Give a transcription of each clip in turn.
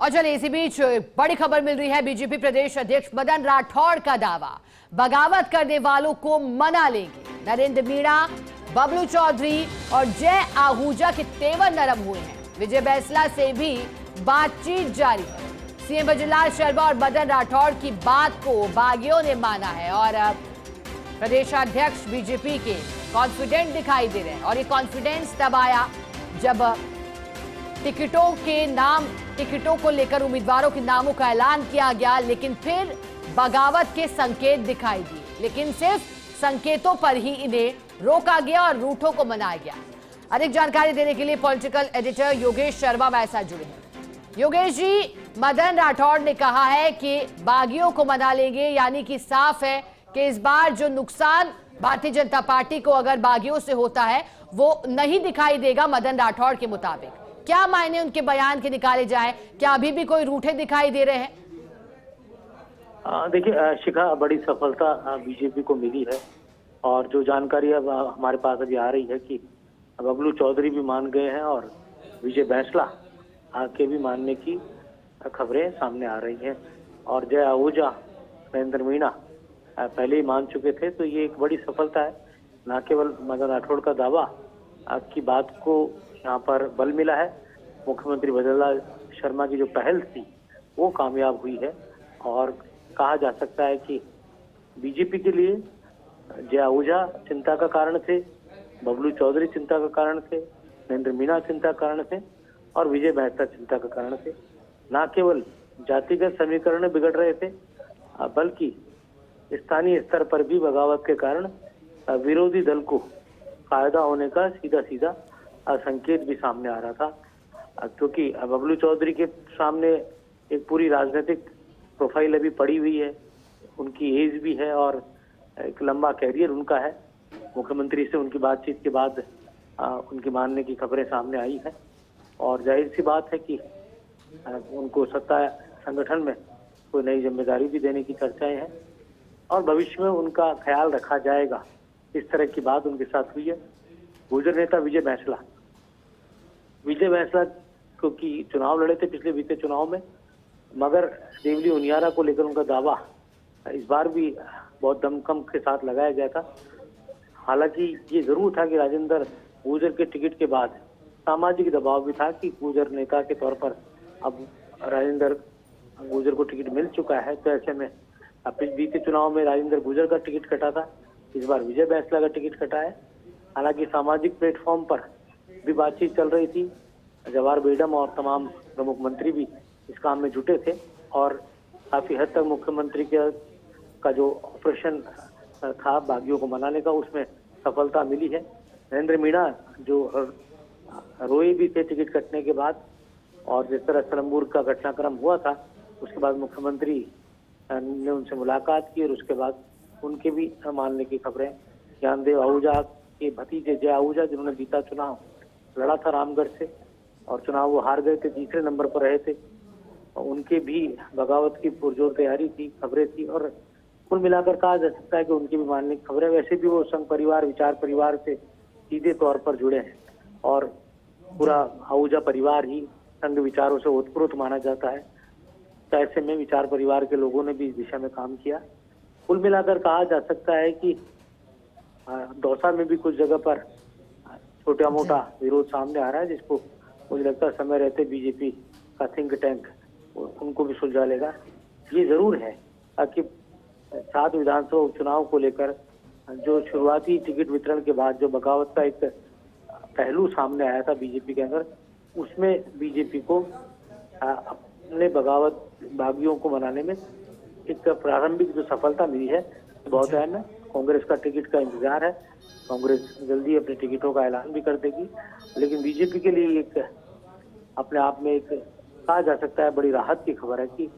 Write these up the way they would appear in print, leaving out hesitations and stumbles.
और चलिए इसी बीच बड़ी खबर मिल रही है। बीजेपी प्रदेश अध्यक्ष मदन राठौड़ का दावा, बगावत करने वालों को मना लेंगे। नरेंद्र मीणा, बबलू चौधरी और जय आहूजा के तेवर नरम हुए हैं। विजय बैंसला से भी बातचीत जारी है। सीएम बजरंगलाल शर्मा और मदन राठौड़ की बात को बागियों ने माना है और प्रदेशाध्यक्ष बीजेपी के कॉन्फिडेंट दिखाई दे रहे हैं। और ये कॉन्फिडेंस तब आया जब टिकटों को लेकर उम्मीदवारों के नामों का ऐलान किया गया, लेकिन फिर बगावत के संकेत दिखाई दिए। लेकिन सिर्फ संकेतों पर ही इन्हें रोका गया और रूठों को मनाया गया। अधिक जानकारी देने के लिए पॉलिटिकल एडिटर योगेश शर्मा हमारे साथ जुड़े हैं। योगेश जी, मदन राठौड़ ने कहा है कि बागियों को मना लेंगे, यानी कि साफ है कि इस बार जो नुकसान भारतीय जनता पार्टी को अगर बागियों से होता है वो नहीं दिखाई देगा मदन राठौड़ के मुताबिक। क्या मायने उनके बयान के निकाले जाए? क्या अभी भी कोई रूठे दिखाई दे रहे हैं? देखिए शिखा, बड़ी सफलता बीजेपी को मिली है और जो जानकारी अब हमारे पास अभी आ रही है कि बबलू चौधरी भी मान गए हैं और विजय बैंसला के भी मानने की खबरें सामने आ रही हैं। और जय आहूजा, नरेंद्र मीणा पहले ही मान चुके थे। तो ये एक बड़ी सफलता है। न केवल मदन राठौड़ का दावा की बात को यहाँ पर बल मिला है, मुख्यमंत्री बजरंगलाल शर्मा की जो पहल थी वो कामयाब हुई है। और कहा जा सकता है कि बीजेपी के लिए जय आहूजा चिंता का कारण थे, बबलू चौधरी चिंता का कारण थे, नरेंद्र मीणा चिंता का कारण थे और विजय बैंसला चिंता का कारण थे। न केवल जातिगत समीकरण बिगड़ रहे थे, बल्कि स्थानीय स्तर पर भी बगावत के कारण विरोधी दल को फायदा होने का सीधा सीधा संकेत भी सामने आ रहा था। क्योंकि बबलू चौधरी के सामने एक पूरी राजनीतिक प्रोफाइल अभी पड़ी हुई है, उनकी एज भी है और एक लंबा कैरियर उनका है। मुख्यमंत्री से उनकी बातचीत के बाद उनके मानने की खबरें सामने आई है और जाहिर सी बात है कि उनको सत्ता संगठन में कोई नई जिम्मेदारी भी देने की चर्चाएं हैं और भविष्य में उनका ख्याल रखा जाएगा। इस तरह की बात उनके साथ हुई है। गुर्जर नेता विजय बैंसला क्योंकि चुनाव लड़े थे पिछले बीते चुनाव में, मगर देवली उनियारा को लेकर उनका दावा इस बार भी बहुत दमखम के साथ लगाया गया था। हालांकि ये जरूर था कि राजेंद्र गुर्जर के टिकट के बाद सामाजिक दबाव भी था कि गुर्जर नेता के तौर पर अब राजेंद्र गुर्जर को टिकट मिल चुका है। तो ऐसे में अब बीते चुनाव में राजेंद्र गुर्जर का टिकट कटा था, इस बार विजय बैंसला का टिकट कटा है। हालांकि सामाजिक प्लेटफॉर्म पर भी बातचीत चल रही थी। जवाहर बेगम और तमाम प्रमुख मंत्री भी इस काम में जुटे थे और काफी हद तक मुख्यमंत्री का जो ऑपरेशन था बागियों को मनाने का, उसमें सफलता मिली है। नरेंद्र मीणा जो रोए भी थे टिकट कटने के बाद, और जिस तरह सलमपुर का घटनाक्रम हुआ था उसके बाद मुख्यमंत्री ने उनसे मुलाकात की और उसके बाद उनके भी मानने की खबरें। ज्ञानदेव आहूजा के भतीजे जय आहूजा, जिन्होंने बीता चुनाव लड़ा था रामगढ़ से और चुनाव वो हार गए थे, तीसरे नंबर पर रहे थे, उनके भी बगावत की पुरजोर तैयारी थी, खबरें थी। और कुल मिलाकर कहा जा सकता है कि उनकी भी मानने की खबरें। वैसे भी वो संघ परिवार, विचार परिवार से सीधे तौर पर जुड़े हैं और पूरा आहूजा परिवार ही संघ विचारों से ओतप्रोत माना जाता है। तो ऐसे में विचार परिवार के लोगों ने भी इस दिशा में काम किया। कुल मिलाकर कहा जा सकता है कि दौसा में भी कुछ जगह पर छोटा मोटा विरोध सामने आ रहा है, जिसको मुझे लगता है समय रहते बीजेपी का थिंक टैंक उनको भी सुलझा लेगा। ये जरूर है कि 7 विधानसभा उपचुनाव को लेकर जो शुरुआती टिकट वितरण के बाद जो बगावत का एक पहलू सामने आया था बीजेपी के अंदर, उसमें बीजेपी को अपने बागियों को मनाने में एक प्रारंभिक जो सफलता मिली है बहुत अहम है। कांग्रेस का टिकट का इंतजार है, कांग्रेस जल्दी अपने टिकटों का ऐलान भी कर देगी, लेकिन बीजेपी के लिए एक अपने आप में एक कहा जा सकता है बड़ी राहत की खबर है कि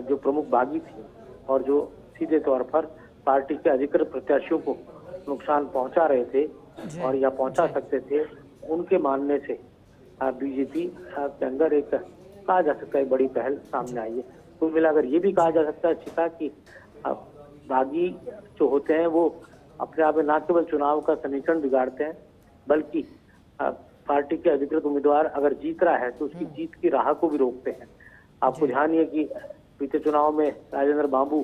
जो प्रमुख बागी थे और जो सीधे तौर पर पार्टी के अधिकृत प्रत्याशियों को नुकसान पहुंचा रहे थे और या पहुंचा सकते थे, उनके मानने से बीजेपी के अंदर एक कहा जा सकता है बड़ी पहल सामने आई है। कुल मिलाकर ये भी कहा जा सकता है चिता कि बागी जो होते हैं वो अपने आप में न केवल चुनाव का समीकरण बिगाड़ते हैं, बल्कि पार्टी के अधिकृत उम्मीदवार अगर जीत रहा है तो उसकी जीत की राह को भी रोकते हैं। आपको ध्यान ही है कि बीते चुनाव में राजेंद्र बाबू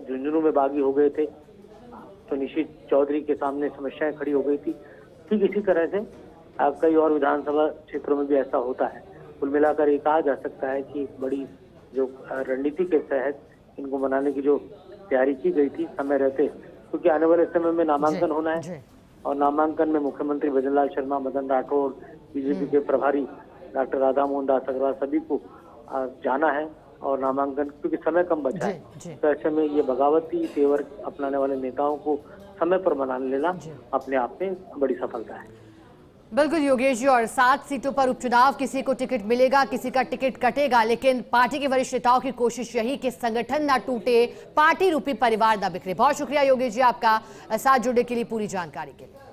झुंझुनू में बागी हो गए थे, तो निशित चौधरी के सामने समस्याएं खड़ी हो गई थी। ठीक इसी तरह से कई और विधानसभा क्षेत्रों में भी ऐसा होता है। कुल मिलाकर ये कहा जा सकता है कि बड़ी जो रणनीति के तहत इनको मनाने की जो तैयारी की गई थी समय रहते, क्योंकि आने वाले समय में नामांकन होना है और नामांकन में मुख्यमंत्री भजनलाल शर्मा, मदन राठौड़, बीजेपी के प्रभारी डॉक्टर राधा मोहन दास अग्रवाल सभी को जाना है और नामांकन, क्योंकि समय कम बचा है, तो ऐसे में ये बगावती तेवर अपनाने वाले नेताओं को समय पर मना लेना अपने आप में बड़ी सफलता है। बिल्कुल योगेश जी, और 7 सीटों पर उपचुनाव, किसी को टिकट मिलेगा, किसी का टिकट कटेगा, लेकिन पार्टी के वरिष्ठ नेताओं की कोशिश यही कि संगठन ना टूटे, पार्टी रूपी परिवार ना बिखरे। बहुत शुक्रिया योगेश जी आपका साथ जुड़ने के लिए, पूरी जानकारी के लिए।